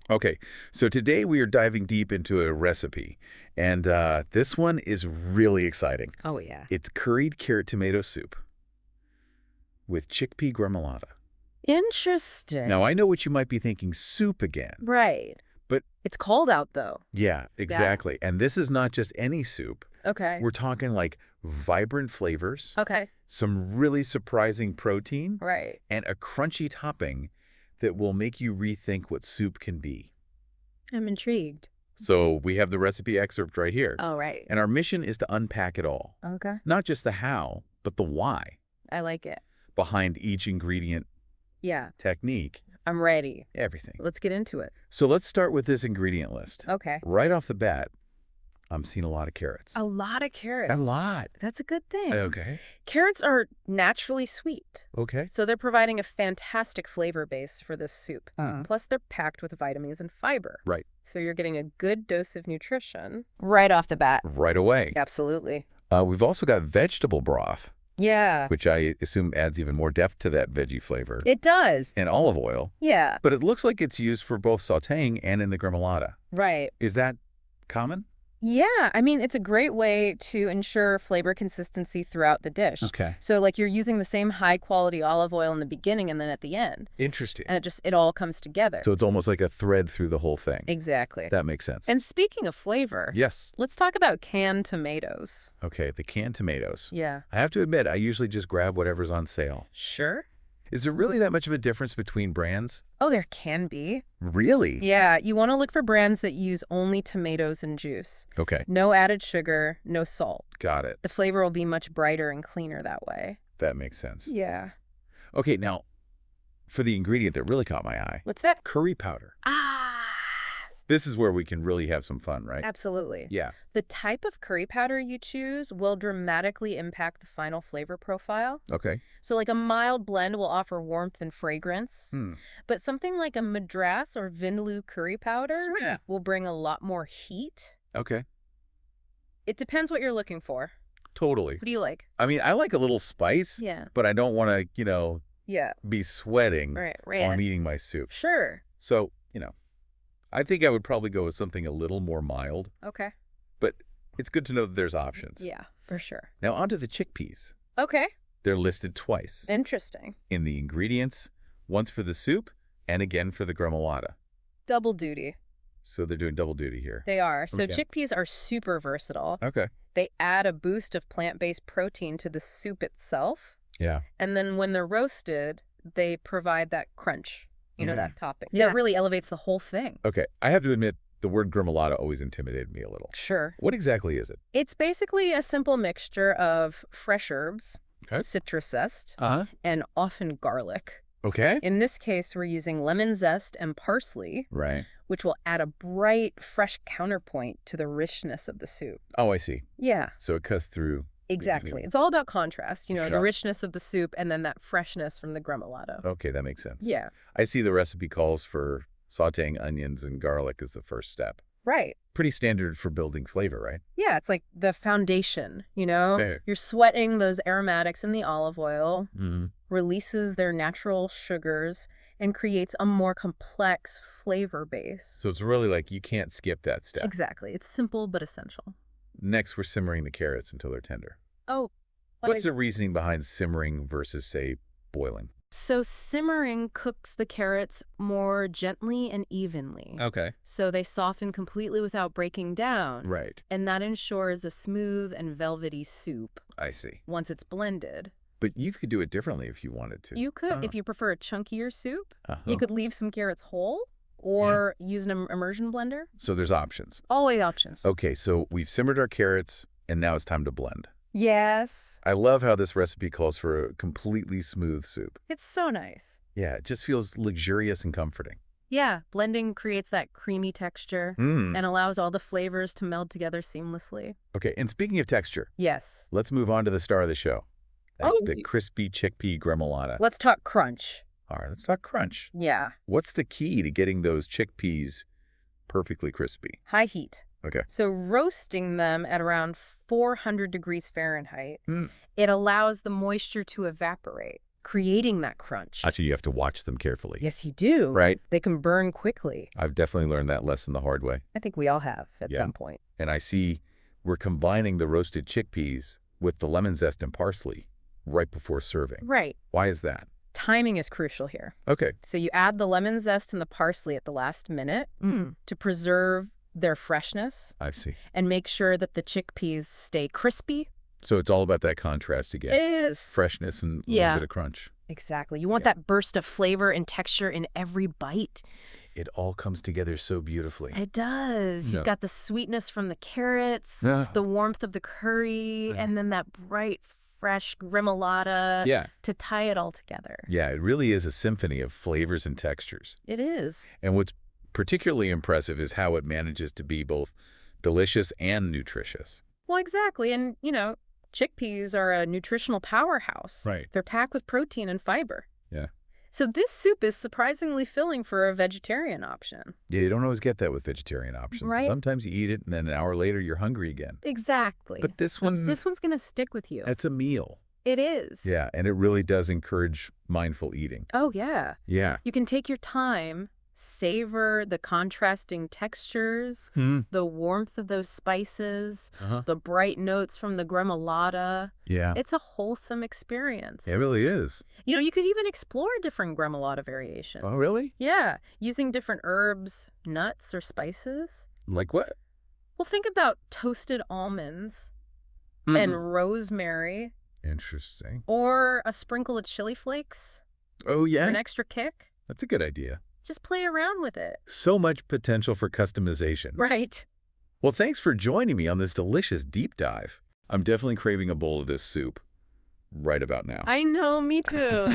Okay, so today we are diving deep into a recipe, and this one is really exciting. Oh, yeah. It's curried carrot tomato soup with chickpea gremolata. Interesting. Now, I know what you might be thinking, soup again. Right. But It's cold out, though. yeah, exactly. And this is not just any soup. Okay. We're talking like vibrant flavors, Okay. some really surprising protein, Right. and a crunchy topping that will make you rethink what soup can be. I'm intrigued. So we have the recipe excerpt right here. Oh, right. And our mission is to unpack it all. Okay. Not just the how, but the why I like it. behind each ingredient, Yeah. technique, I'm ready. everything. Let's get into it. So let's start with this ingredient list. Okay. Right off the bat, I'm seeing a lot of carrots. A lot of carrots. A lot. That's a good thing. Okay. Carrots are naturally sweet, Okay. so they're providing a fantastic flavor base for this soup. Uh-huh. Plus, they're packed with vitamins and fiber. Right. So you're getting a good dose of nutrition right off the bat. Right away. Absolutely. We've also got vegetable broth, Yeah. which I assume adds even more depth to that veggie flavor, It does. and olive oil. Yeah. But it looks like it's used for both sautéing and in the gremolata. Right. Is that common? Yeah. I mean, it's a great way to ensure flavor consistency throughout the dish. Okay. So, like, you're using the same high-quality olive oil in the beginning and then at the end. Interesting. And it all comes together. So it's almost like a thread through the whole thing. Exactly. That makes sense. And speaking of flavor, Yes. let's talk about canned tomatoes. Okay, the canned tomatoes. Yeah. I have to admit, I usually just grab whatever's on sale. Sure. Is there really that much of a difference between brands? Oh, there can be. Really? Yeah, you want to look for brands that use only tomatoes and juice. Okay, No added sugar, no salt. got it. The flavor will be much brighter and cleaner that way. That makes sense. Yeah. Okay, now, for the ingredient that really caught my eye, What's that? curry powder. Ah, This is where we can really have some fun, right? absolutely. Yeah. The type of curry powder you choose will dramatically impact the final flavor profile. Okay. So like a mild blend will offer warmth and fragrance, Hmm. but something like a Madras or Vindaloo curry powder Yeah. will bring a lot more heat. Okay. It depends what you're looking for. Totally. What do you like? I mean, I like a little spice, Yeah. but I don't want to, Yeah. be sweating Right. while I'm Right. eating my soup. Sure. So, I think I would probably go with something a little more mild, Okay. but it's good to know that there's options. Yeah, for sure. Now, onto the chickpeas. Okay. They're listed twice Interesting. in the ingredients, once for the soup and again for the gremolata. Double duty. So they're doing double duty here. They are. So Okay. chickpeas are super versatile. Okay. They add a boost of plant-based protein to the soup itself. Yeah. And then when they're roasted, they provide that crunch, Okay. that topping. Yeah, it really elevates the whole thing. Okay. I have to admit, the word gremolata always intimidated me a little. Sure. What exactly is it? It's basically a simple mixture of fresh herbs, Okay. citrus zest, Uh-huh. and often garlic. Okay. In this case, we're using lemon zest and parsley, Right. which will add a bright, fresh counterpoint to the richness of the soup. Oh, I see. Yeah, So it cuts through. exactly. It's all about contrast, the Sure. richness of the soup and then that freshness from the gremolata. Okay, that makes sense. Yeah, I see the recipe calls for sautéing onions and garlic as the first step. right. Pretty standard for building flavor, right? Yeah, it's like the foundation, Fair. You're sweating those aromatics in the olive oil, Mm-hmm. releases their natural sugars, and creates a more complex flavor base. So it's really like you can't skip that step. Exactly. It's simple but essential. Next, we're simmering the carrots until they're tender. Oh, What's the reasoning behind simmering versus, say, boiling? So simmering cooks the carrots more gently and evenly. Okay. So they soften completely without breaking down. Right. And that ensures a smooth and velvety soup I see. once it's blended. But you could do it differently if you wanted to. You could, Oh. if you prefer a chunkier soup, Uh-huh. you could leave some carrots whole or use an immersion blender. So there's options. Always options. Okay, so we've simmered our carrots, and now it's time to blend. Yes. I love how this recipe calls for a completely smooth soup. It's so nice. Yeah, it just feels luxurious and comforting. Yeah, blending creates that creamy texture Mm. and allows all the flavors to meld together seamlessly. Okay, and speaking of texture, Yes. let's move on to the star of the show. Oh. The crispy chickpea gremolata. Let's talk crunch. All right, let's talk crunch. Yeah. What's the key to getting those chickpeas perfectly crispy? High heat. Okay. So roasting them at around 400 degrees Fahrenheit, Mm. it allows the moisture to evaporate, creating that crunch. Actually, you have to watch them carefully. Yes, you do. Right? They can burn quickly. I've definitely learned that lesson the hard way. I think we all have at Yeah. some point. And I see we're combining the roasted chickpeas with the lemon zest and parsley right before serving. Right. Why is that? Timing is crucial here. Okay. So you add the lemon zest and the parsley at the last minute to preserve their freshness I see. and make sure that the chickpeas stay crispy. So it's all about that contrast again. It is. Freshness and a Yeah. little bit of crunch. Exactly. You want Yeah. that burst of flavor and texture in every bite. It all comes together so beautifully. It does. Yeah. You've got the sweetness from the carrots, Yeah. the warmth of the curry, and then that bright, fresh gremolata Yeah. to tie it all together. Yeah, it really is a symphony of flavors and textures. It is. And what's particularly impressive is how it manages to be both delicious and nutritious. Well, exactly. And, chickpeas are a nutritional powerhouse. Right. They're packed with protein and fiber. Yeah. So this soup is surprisingly filling for a vegetarian option. Yeah, you don't always get that with vegetarian options. Right. Sometimes you eat it and then an hour later you're hungry again. Exactly. But this one, This one's going to stick with you. it's a meal. It is. Yeah, and it really does encourage mindful eating. Oh, yeah. Yeah. You can take your time, savor the contrasting textures, the warmth of those spices, Uh-huh. the bright notes from the gremolata. Yeah. It's a wholesome experience. It really is. You could even explore different gremolata variations. Oh, really? Yeah, using different herbs, nuts, or spices. Like what? Well, think about toasted almonds and rosemary, Interesting. or a sprinkle of chili flakes Oh, for yeah? an extra kick. That's a good idea. Just play around with it. So much potential for customization. Right. Well, thanks for joining me on this delicious deep dive. I'm definitely craving a bowl of this soup right about now. I know, me too.